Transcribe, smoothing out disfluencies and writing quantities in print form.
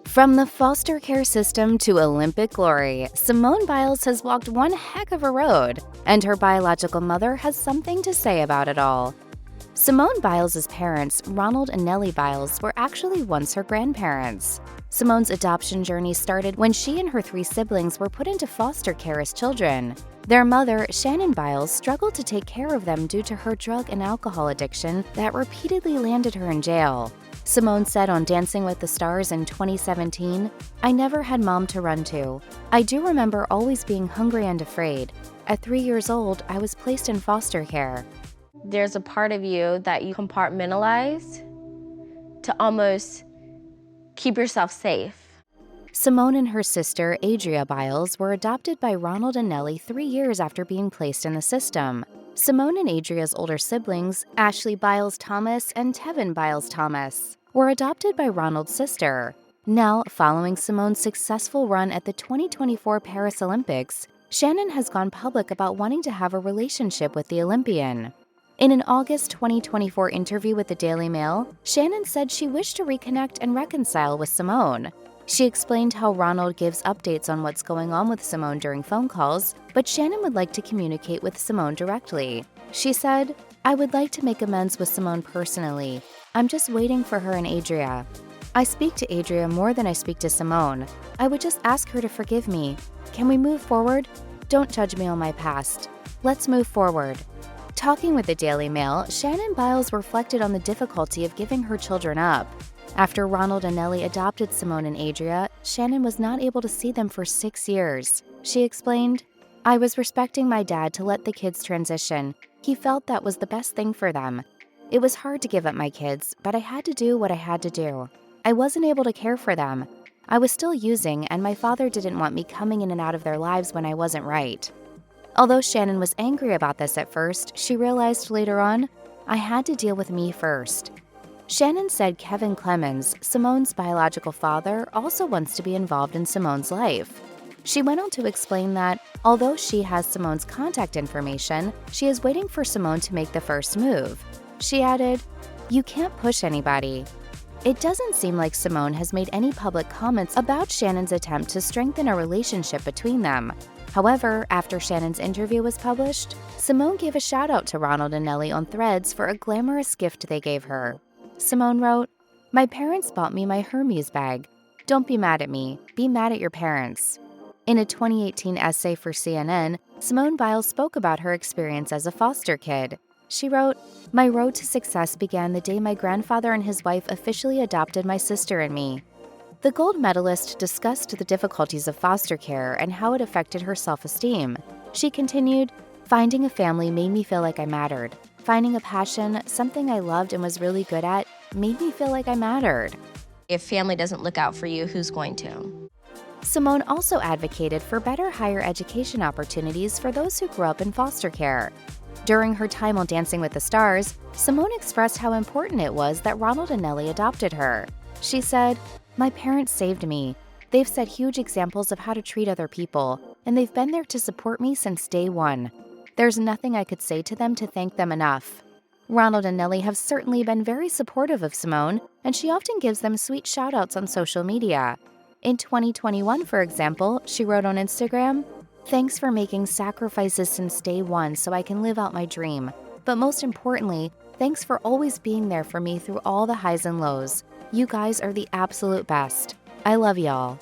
From the foster care system to Olympic glory, Simone Biles has walked one heck of a road, and her biological mother has something to say about it all. Simone Biles' parents, Ronald and Nellie Biles, were actually once her grandparents. Simone's adoption journey started when she and her 3 siblings were put into foster care as children. Their mother, Shannon Biles, struggled to take care of them due to her drug and alcohol addiction that repeatedly landed her in jail. Simone said on Dancing with the Stars in 2017, "I never had mom to run to. I do remember always being hungry and afraid. At 3 years old, I was placed in foster care." There's a part of you that you compartmentalize to almost keep yourself safe. Simone and her sister, Adria Biles, were adopted by Ronald and Nellie 3 years after being placed in the system. Simone and Adria's older siblings, Ashley Biles Thomas and Tevin Biles Thomas, were adopted by Ronald's sister. Now, following Simone's successful run at the 2024 Paris Olympics, Shannon has gone public about wanting to have a relationship with the Olympian. In an August 2024 interview with the Daily Mail, Shannon said she wished to reconnect and reconcile with Simone. She explained how Ronald gives updates on what's going on with Simone during phone calls, but Shannon would like to communicate with Simone directly. She said, "I would like to make amends with Simone personally. I'm just waiting for her and Adria. I speak to Adria more than I speak to Simone. I would just ask her to forgive me. Can we move forward? Don't judge me on my past. Let's move forward." Talking with the Daily Mail, Shannon Biles reflected on the difficulty of giving her children up. After Ronald and Nellie adopted Simone and Adria, Shannon was not able to see them for 6 years. She explained, "I was respecting my dad to let the kids transition. He felt that was the best thing for them. It was hard to give up my kids, but I had to do what I had to do. I wasn't able to care for them. I was still using, and my father didn't want me coming in and out of their lives when I wasn't right." Although Shannon was angry about this at first, she realized later on, "I had to deal with me first." Shannon said Kevin Clemens, Simone's biological father, also wants to be involved in Simone's life. She went on to explain that, although she has Simone's contact information, she is waiting for Simone to make the first move. She added, "You can't push anybody." It doesn't seem like Simone has made any public comments about Shannon's attempt to strengthen a relationship between them. However, after Shannon's interview was published, Simone gave a shout out to Ronald and Nellie on Threads for a glamorous gift they gave her. Simone wrote, "My parents bought me my Hermes bag. Don't be mad at me. Be mad at your parents." In a 2018 essay for CNN, Simone Biles spoke about her experience as a foster kid. She wrote, "My road to success began the day my grandfather and his wife officially adopted my sister and me." The gold medalist discussed the difficulties of foster care and how it affected her self-esteem. She continued, "Finding a family made me feel like I mattered. Finding a passion, something I loved and was really good at, made me feel like I mattered." If family doesn't look out for you, who's going to? Simone also advocated for better higher education opportunities for those who grew up in foster care. During her time on Dancing with the Stars, Simone expressed how important it was that Ronald and Nellie adopted her. She said, "My parents saved me. They've set huge examples of how to treat other people, and they've been there to support me since day one. There's nothing I could say to them to thank them enough." Ronald and Nellie have certainly been very supportive of Simone, and she often gives them sweet shout-outs on social media. In 2021, for example, she wrote on Instagram, "Thanks for making sacrifices since day one so I can live out my dream. But most importantly, thanks for always being there for me through all the highs and lows. You guys are the absolute best. I love y'all."